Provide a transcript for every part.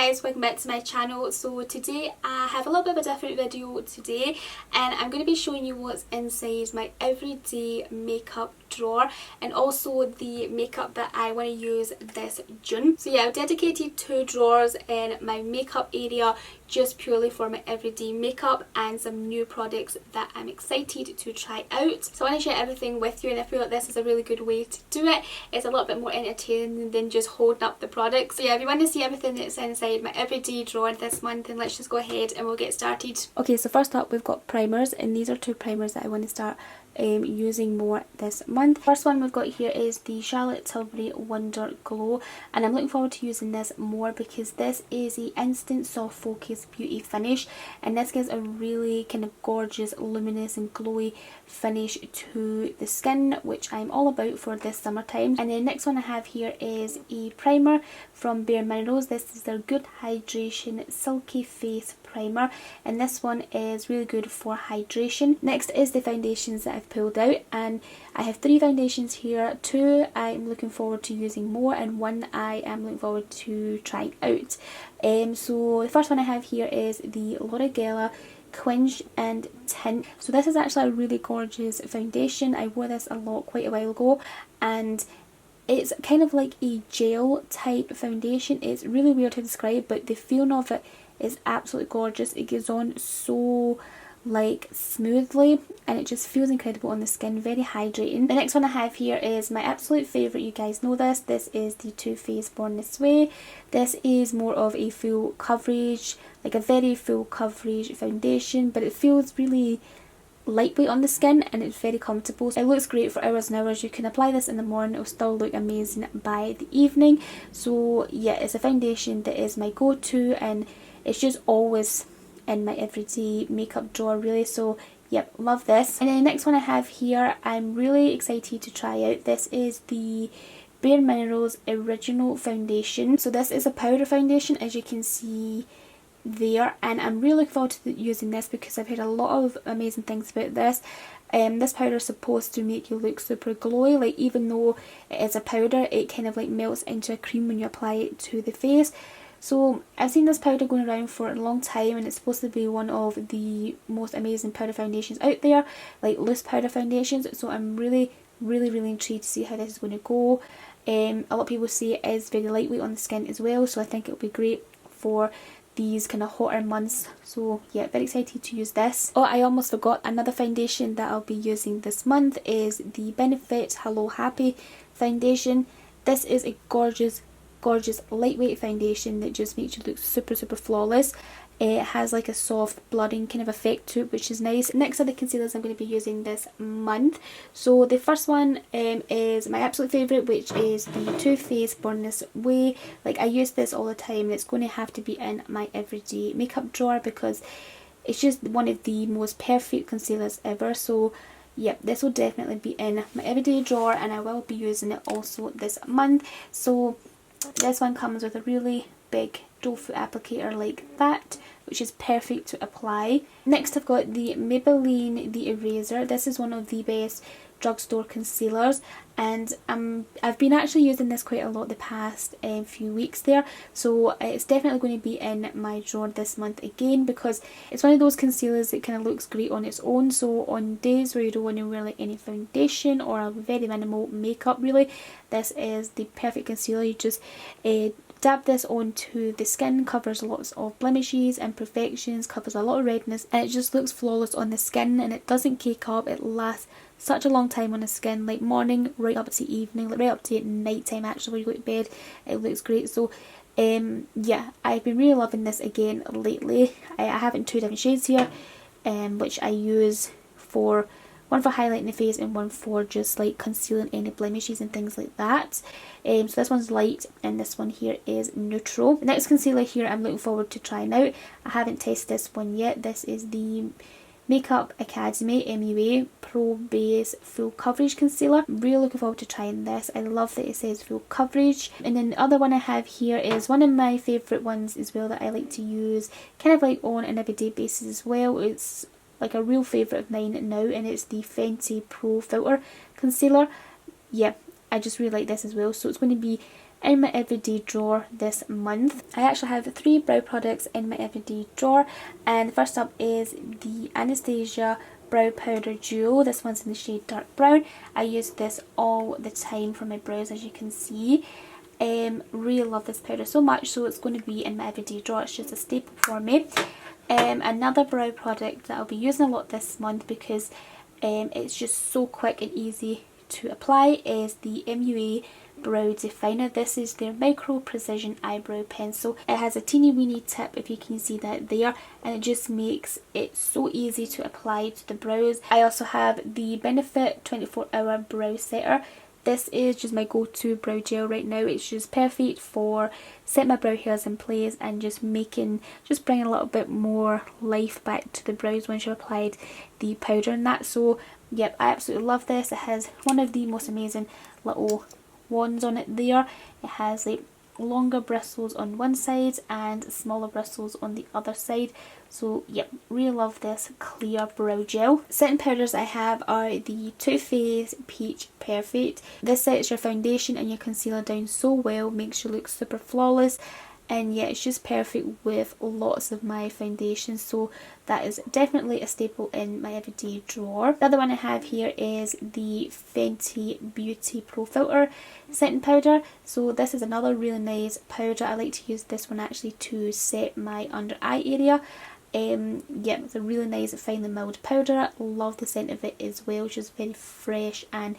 guys, welcome back to my channel. So today I have a little bit of a different video today, and I'm going to be showing you what's inside my everyday makeup drawer and also the makeup that I want to use this June. So yeah, I've dedicated 2 drawers in my makeup area just purely for my everyday makeup and some new products that I'm excited to try out. So I want to share everything with you, and I feel like this is a really good way to do it. It's a little bit more entertaining than just holding up the products. So yeah, if you want to see everything that's inside my everyday drawer this month, then let's just go ahead and we'll get started. Okay, so first up we've got primers, and these are 2 primers that I want to start using more this month. First one we've got here is the Charlotte Tilbury Wonder Glow, and I'm looking forward to using this more because this is a instant soft focus beauty finish, and this gives a really kind of gorgeous, luminous and glowy finish to the skin, which I'm all about for this summertime. And the next one I have here is a primer from Bare Minerals. This is their Good Hydration Silky Face Primer, and this one is really good for hydration. Next is the foundations that I've pulled out, and I have 3 foundations here. 2 I'm looking forward to using more, and 1 I am looking forward to trying out. So the first one I have here is the Laura Geller Quench and Tint. So this is actually a really gorgeous foundation. I wore this a lot quite a while ago, and it's kind of like a gel type foundation. It's really weird to describe, but the feeling of it is absolutely gorgeous. It goes on so like smoothly, and it just feels incredible on the skin, very hydrating. The next one I have here is my absolute favourite. You guys know this. This is the Too Faced Born This Way. This is more of a full coverage, like a very full coverage foundation, but it feels really lightweight on the skin and it's very comfortable. It looks great for hours and hours. You can apply this in the morning, it'll still look amazing by the evening. So yeah, it's a foundation that is my go-to, and it's just always in my everyday makeup drawer really. So yep, love this. And then the next one I have here, I'm really excited to try out. This is the Bare Minerals Original Foundation. So this is a powder foundation, as you can see there, and I'm really looking forward to using this because I've heard a lot of amazing things about this. This powder is supposed to make you look super glowy. Like, even though it is a powder, it kind of like melts into a cream when you apply it to the face. So I've seen this powder going around for a long time, and it's supposed to be one of the most amazing powder foundations out there, like loose powder foundations. So I'm really intrigued to see how this is going to go. A lot of people say it is very lightweight on the skin as well, so I think it'll be great for these kind of hotter months. So yeah, very excited to use this. Oh, I almost forgot, another foundation that I'll be using this month is the Benefit Hello Happy foundation. This is a gorgeous lightweight foundation that just makes you look super flawless. It has like a soft blurring kind of effect to it, which is nice. Next are the concealers I'm going to be using this month. So the first one is my absolute favourite, which is the Too Faced Born This Way. Like, I use this all the time, and it's going to have to be in my everyday makeup drawer because it's just one of the most perfect concealers ever. So yep, this will definitely be in my everyday drawer, and I will be using it also this month. So this one comes with a really big doe foot applicator like that, which is perfect to apply. Next I've got the Maybelline The Eraser. This is one of the best drugstore concealers, and I've been actually using this quite a lot the past few weeks there, so it's definitely going to be in my drawer this month again because it's one of those concealers that kind of looks great on its own. So on days where you don't want to wear like any foundation or a very minimal makeup really, this is the perfect concealer. You just dab this onto the skin, covers lots of blemishes, imperfections, covers a lot of redness, and it just looks flawless on the skin, and it doesn't cake up. It lasts such a long time on the skin, like morning right up to evening, like right up to night time actually when you go to bed. It looks great. So yeah, I've been really loving this again lately. I have it in 2 different shades here, which I use for one for highlighting the face and one for just like concealing any blemishes and things like that. So this one's light and this one here is neutral. The next concealer here I'm looking forward to trying out. I haven't tested this one yet. This is the Makeup Academy MUA Pro Base Full Coverage Concealer. Really looking forward to trying this. I love that it says full coverage. And then the other one I have here is one of my favourite ones as well that I like to use kind of like on an everyday basis as well. It's like a real favourite of mine now, and it's the Fenty Pro Filter Concealer. Yeah, I just really like this as well. So it's going to be in my everyday drawer this month. I actually have 3 brow products in my everyday drawer, and first up is the Anastasia Brow Powder Duo. This one's in the shade Dark Brown. I use this all the time for my brows, as you can see. Really love this powder so much, so it's going to be in my everyday drawer. It's just a staple for me. Another brow product that I'll be using a lot this month because it's just so quick and easy to apply is the MUA Brow Definer. This is their Micro Precision Eyebrow Pencil. It has a teeny weeny tip, if you can see that there, and it just makes it so easy to apply to the brows. I also have the Benefit 24-Hour Brow Setter. This is just my go-to brow gel right now. It's just perfect for setting my brow hairs in place and just bringing a little bit more life back to the brows once you've applied the powder and that. So yep, I absolutely love this. It has one of the most amazing little wands on it there. It has like longer bristles on one side and smaller bristles on the other side. So yep, really love this clear brow gel. Setting powders I have are the Too Faced Peach Perfect. This sets your foundation and your concealer down so well, makes you look super flawless, and yeah, it's just perfect with lots of my foundations, so that is definitely a staple in my everyday drawer. The other one I have here is the Fenty Beauty Pro Filter setting powder. So this is another really nice powder. I like to use this one actually to set my under eye area. Yeah, it's a really nice finely milled powder. Love the scent of it as well, just very fresh and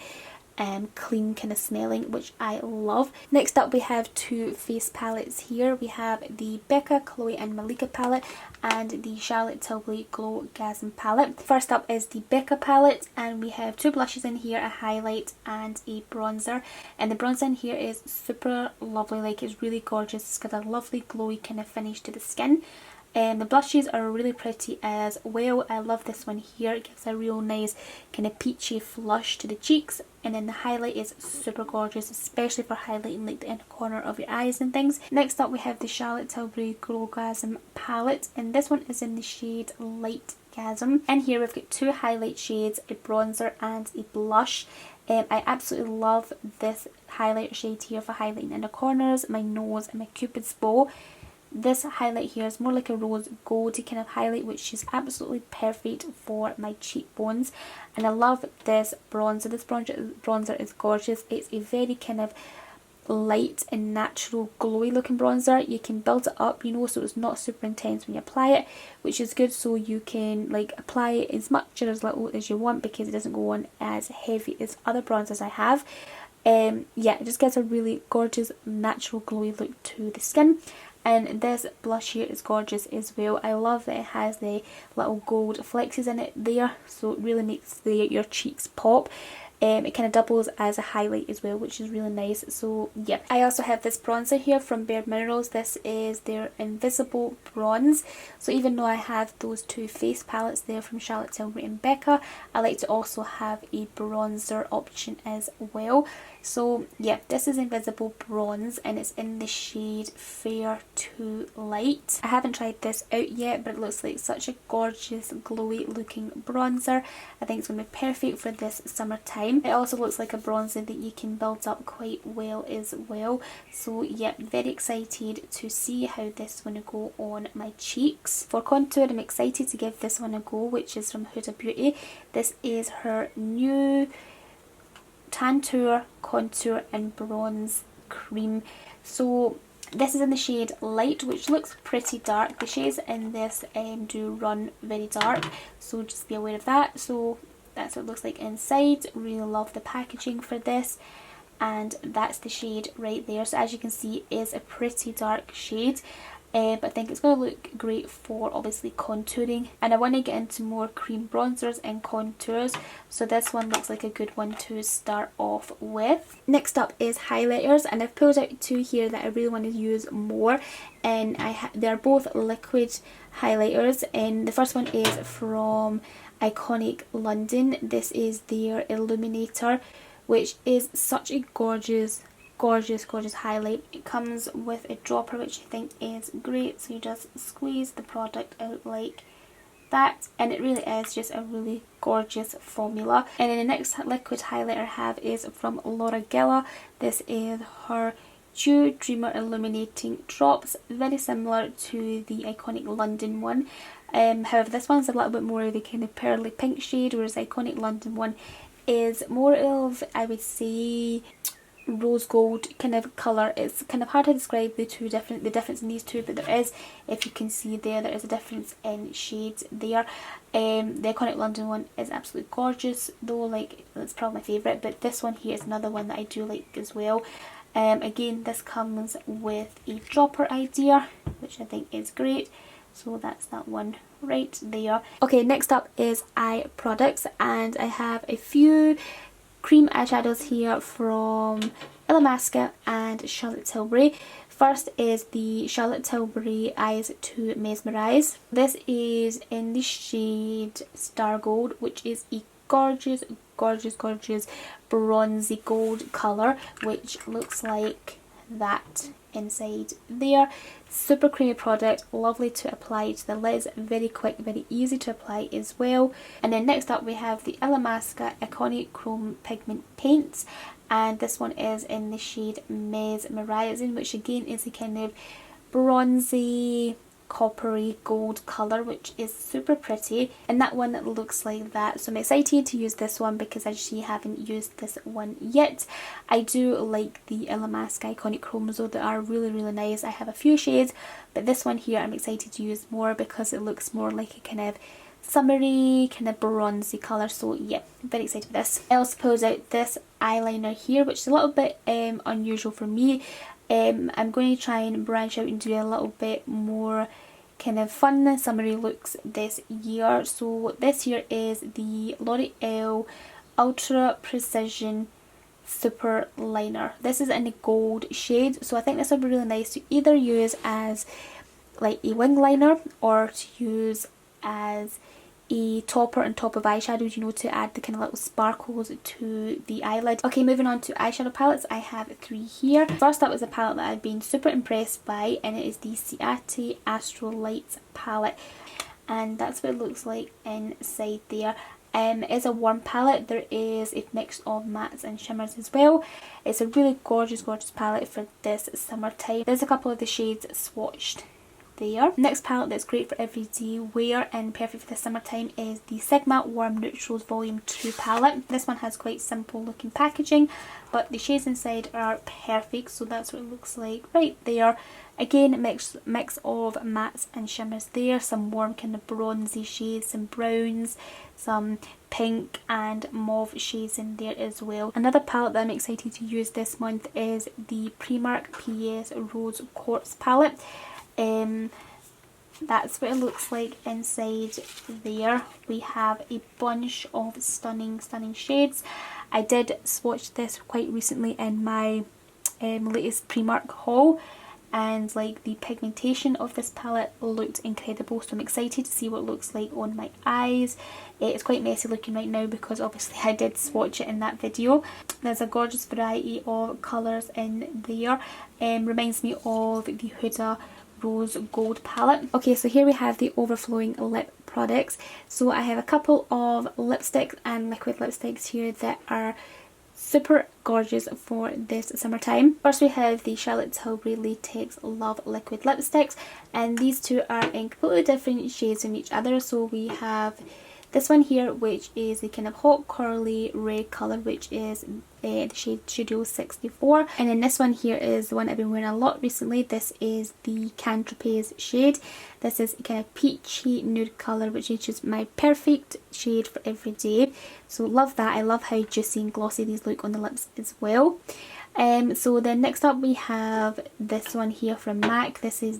clean kind of smelling, which I love. Next up we have 2 face palettes here. We have the Becca, Chloe and Malika palette and the Charlotte Tilbury Glow Gasm palette. First up is the Becca palette, and we have 2 blushes in here, a highlight and a bronzer, and the bronzer in here is super lovely, like it's really gorgeous. It's got a lovely glowy kind of finish to the skin. The blushes are really pretty as well. I love this one here. It gives a real nice kind of peachy flush to the cheeks, and then the highlight is super gorgeous, especially for highlighting like the inner corner of your eyes and things. Next up we have the Charlotte Tilbury Glow Gasm palette, and this one is in the shade Light Gasm. And here we've got 2 highlight shades, a bronzer and a blush. I absolutely love this highlighter shade here for highlighting inner corners, my nose and my cupid's bow. This highlight here is more like a rose goldy kind of highlight, which is absolutely perfect for my cheekbones. And I love this bronzer. This bronzer is gorgeous. It's a very kind of light and natural glowy looking bronzer. You can build it up, you know, so it's not super intense when you apply it, which is good, so you can like apply it as much or as little as you want because it doesn't go on as heavy as other bronzers I have. Yeah, it just gives a really gorgeous natural glowy look to the skin. And this blush here is gorgeous as well. I love that it has the little gold flexes in it there, so it really makes your cheeks pop. It kind of doubles as a highlight as well, which is really nice. So yeah, I also have this bronzer here from Bare Minerals. This is their Invisible Bronze. So even though I have those 2 face palettes there from Charlotte Tilbury and Becca, I like to also have a bronzer option as well. So yeah, this is Invisible Bronze and it's in the shade Fair to Light. I haven't tried this out yet, but it looks like such a gorgeous glowy looking bronzer. I think it's going to be perfect for this summertime. It also looks like a bronzer that you can build up quite well as well. So yeah, very excited to see how this is going to go on my cheeks. For contour, I'm excited to give this one a go, which is from Huda Beauty. This is her new Tantour Contour and Bronze Cream. So this is in the shade Light, which looks pretty dark. The shades in this do run very dark, so just be aware of that. So that's what it looks like inside. Really love the packaging for this, and that's the shade right there. So as you can see, it is a pretty dark shade. But I think it's going to look great for obviously contouring, and I want to get into more cream bronzers and contours, so this one looks like a good one to start off with. Next up is highlighters, and I've pulled out 2 here that I really want to use more, and they're both liquid highlighters, and the first one is from Iconic London. This is their Illuminator, which is such a gorgeous highlight. It comes with a dropper, which I think is great, so you just squeeze the product out like that, and it really is just a really gorgeous formula. And then the next liquid highlighter I have is from Laura Geller. This is her Dew Dreamer Illuminating Drops, very similar to the iconic London one. However, this one's a little bit more of the kind of pearly pink shade, whereas the iconic London one is more of, I would say, rose gold kind of colour. It's kind of hard to describe the difference in these two, but there is, if you can see there is a difference in shades there. The iconic London one is absolutely gorgeous though, like it's probably my favourite, but this one here is another one that I do like as well. Again, this comes with a dropper idea, which I think is great. So that's that one right there. Okay, next up is eye products, and I have a few cream eyeshadows here from Illamasqua and Charlotte Tilbury. First is the Charlotte Tilbury Eyes to Mesmerise. This is in the shade Star Gold, which is a gorgeous, gorgeous, gorgeous bronzy gold colour, which looks like that inside there. Super creamy product, lovely to apply to the lids, very quick, very easy to apply as well. And then next up we have the Illamasqua Iconic Chrome Pigment Paints, and this one is in the shade Mesmerising, which again is a kind of bronzy coppery gold colour, which is super pretty, and that one looks like that. So I'm excited to use this one because I actually haven't used this one yet. I do like the Illamasqua Iconic Chromes though, they are really, really nice. I have a few shades, but this one here I'm excited to use more because it looks more like a kind of summery, kind of bronzy colour. So yeah, very excited for this. I also pulled out this eyeliner here, which is a little bit unusual for me. I'm going to try and branch out and do a little bit more kind of fun summery looks this year. So this here is the L'Oreal Ultra Precision Super Liner. This is in the gold shade, so I think this would be really nice to either use as like a wing liner or to use as a topper on top of eyeshadows, you know, to add the kind of little sparkles to the eyelid. Okay, moving on to eyeshadow palettes, I have 3 here. First up is a palette that I've been super impressed by, and it is the Ciate Astro Lights palette, and that's what it looks like inside there. It is a warm palette. There is a mix of mattes and shimmers as well. It's a really gorgeous, gorgeous palette for this summertime. There's a couple of the shades swatched there. Next palette that's great for everyday wear and perfect for the summertime is the Sigma Warm Neutrals Volume 2 palette. This one has quite simple looking packaging, but the shades inside are perfect, so that's what it looks like right there. Again, mix of mattes and shimmers there, some warm kind of bronzy shades, some browns, some pink and mauve shades in there as well. Another palette that I'm excited to use this month is the Primark PS Rose Quartz palette. That's what it looks like inside there. We have a bunch of stunning shades. I did swatch this quite recently in my latest Primark haul, and like the pigmentation of this palette looked incredible, so I'm excited to see what it looks like on my eyes. It's quite messy looking right now because obviously I did swatch it in that video. There's a gorgeous variety of colours in there. Reminds me of the Huda Rose Gold palette. Okay, so here we have the overflowing lip products. So I have a couple of lipsticks and liquid lipsticks here that are super gorgeous for this summertime. First we have the Charlotte Tilbury Latex Love liquid lipsticks, and these two are in completely different shades from each other. So we have this one here, which is a kind of hot corally red colour, which is the shade Studio 64. And then this one here is the one I've been wearing a lot recently. This is the Cantrapes shade. This is a kind of peachy nude colour, which is just my perfect shade for every day. So love that. I love how juicy and glossy these look on the lips as well. So then next up we have this one here from MAC. This is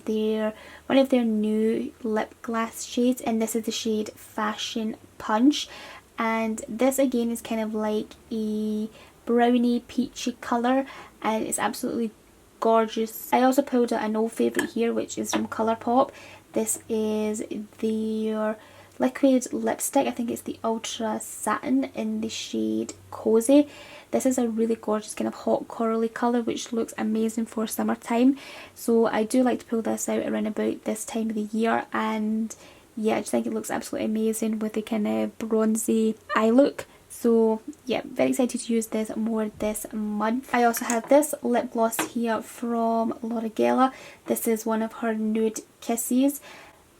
one of their new lip glass shades, and this is the shade Fashion Punch, and this again is kind of like a brownie peachy colour, and it's absolutely gorgeous. I also pulled out an old favourite here, which is from Colourpop. This is their liquid lipstick. I think it's the Ultra Satin in the shade Cozy. This is a really gorgeous kind of hot corally colour, which looks amazing for summertime. So I do like to pull this out around about this time of the year, and yeah, I just think it looks absolutely amazing with the kind of bronzy eye look So yeah, very excited to use this more this month. I also have this lip gloss here from L'Oreal. This is one of her nude kisses,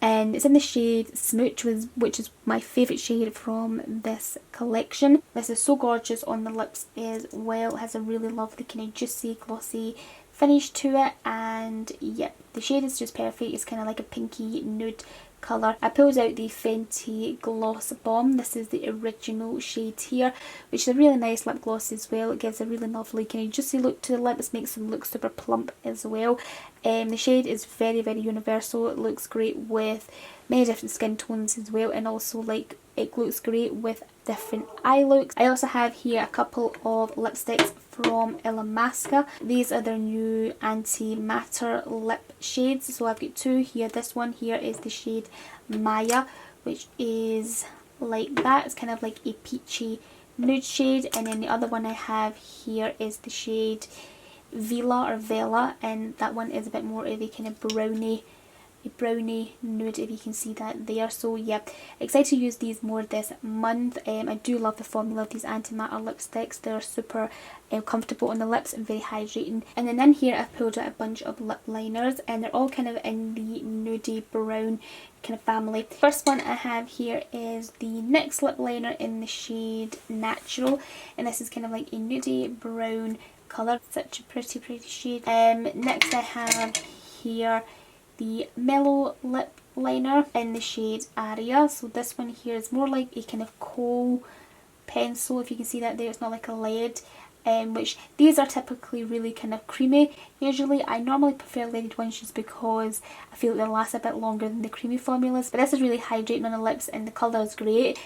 and it's in the shade Smooch, which is my favourite shade from this collection. This is so gorgeous on the lips as well. It has a really lovely kind of juicy, glossy finish to it, and yeah, the shade is just perfect. It's kind of like a pinky nude colour. I pulled out the Fenty Gloss Bomb. This is the original shade here, which is a really nice lip gloss as well. It gives a really lovely kind of juicy look to the lips, makes them look super plump as well. The shade is very, very universal. It looks great with many different skin tones as well, and also like it looks great with different eye looks. I also have here a couple of lipsticks from Illamasqua. These are their new anti-matter lip shades. So I've got two here. This one here is the shade Maya, which is like that. It's kind of like a peachy nude shade, and then the other one I have here is the shade Vela, and that one is a bit more of a kind of brownie nude, if you can see that there. So yeah, excited to use these more this month. I do love the formula of these antimatter lipsticks. They're super comfortable on the lips and very hydrating. And then in here I've pulled out a bunch of lip liners, and they're all kind of in the nudie brown kind of family. First one I have here is the NYX lip liner in the shade Natural, and this is kind of like a nudie brown colour. Such a pretty shade. Next I have here the Mellow lip liner in the shade Aria. So this one here is more like a kind of kohl pencil, if you can see that there. It's not like a lead, which these are typically really kind of creamy. Usually I normally prefer leaded ones just because I feel like they last a bit longer than the creamy formulas, but this is really hydrating on the lips and the colour is great.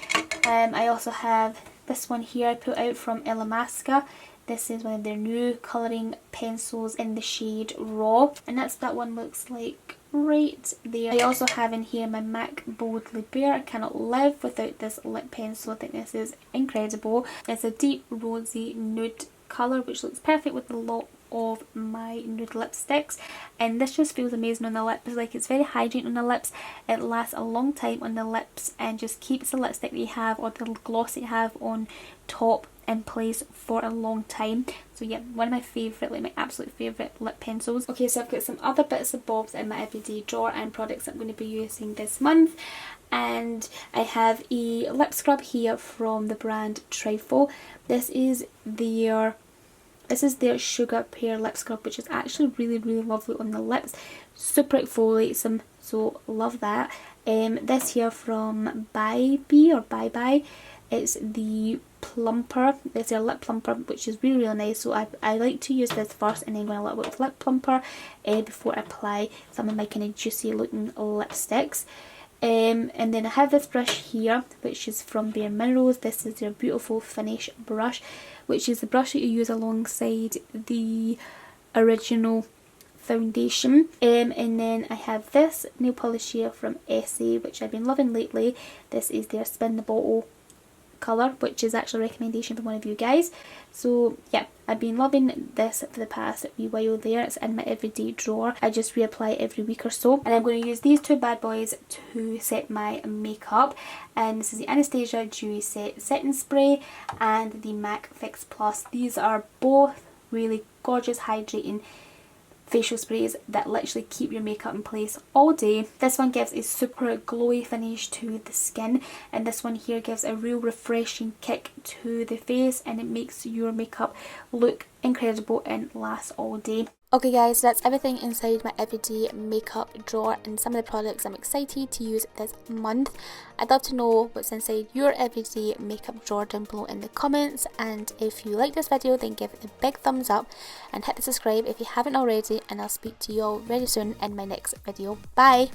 I also have this one here I put out from Illamasqua. This is one of their new colouring pencils in the shade Raw, and that's what that one looks like right there. I also have in here my MAC Boldly Bare. I cannot live without this lip pencil. I think this is incredible. It's a deep rosy nude colour, which looks perfect with a lot of my nude lipsticks, and this just feels amazing on the lips. Like, it's very hydrating on the lips, it lasts a long time on the lips and just keeps the lipstick that you have or the gloss that you have on top in place for a long time. So yeah, one of my favourite, like my absolute favourite lip pencils. Okay, so I've got some other bits and bobs in my everyday drawer and products I'm going to be using this month. And I have a lip scrub here from the brand Trifle. This is their Sugar Pear lip scrub, which is actually really lovely on the lips. Super exfoliates, so love that. This here from Bye Bye. It's the plumper. It's their lip plumper, which is really nice. So I like to use this first and then go a little bit with lip plumper before I apply some of my kind of juicy looking lipsticks. And then I have this brush here, which is from Bare Minerals. This is their Beautiful Finish brush, which is the brush that you use alongside the original foundation. And then I have this nail polish here from Essie, which I've been loving lately. This is their Spin the Bottle colour, which is actually a recommendation from one of you guys. So yeah, I've been loving this for the past wee while there. It's in my everyday drawer. I just reapply every week or so, and I'm going to use these two bad boys to set my makeup. And this is the Anastasia Dewy Set Setting Spray and the MAC Fix Plus. These are both really gorgeous hydrating facial sprays that literally keep your makeup in place all day. This one gives a super glowy finish to the skin, and this one here gives a real refreshing kick to the face, and it makes your makeup look incredible and last all day. Okay guys, so that's everything inside my everyday makeup drawer and some of the products I'm excited to use this month. I'd love to know what's inside your everyday makeup drawer down below in the comments, and if you like this video then give it a big thumbs up and hit the subscribe if you haven't already, and I'll speak to you all very soon in my next video. Bye!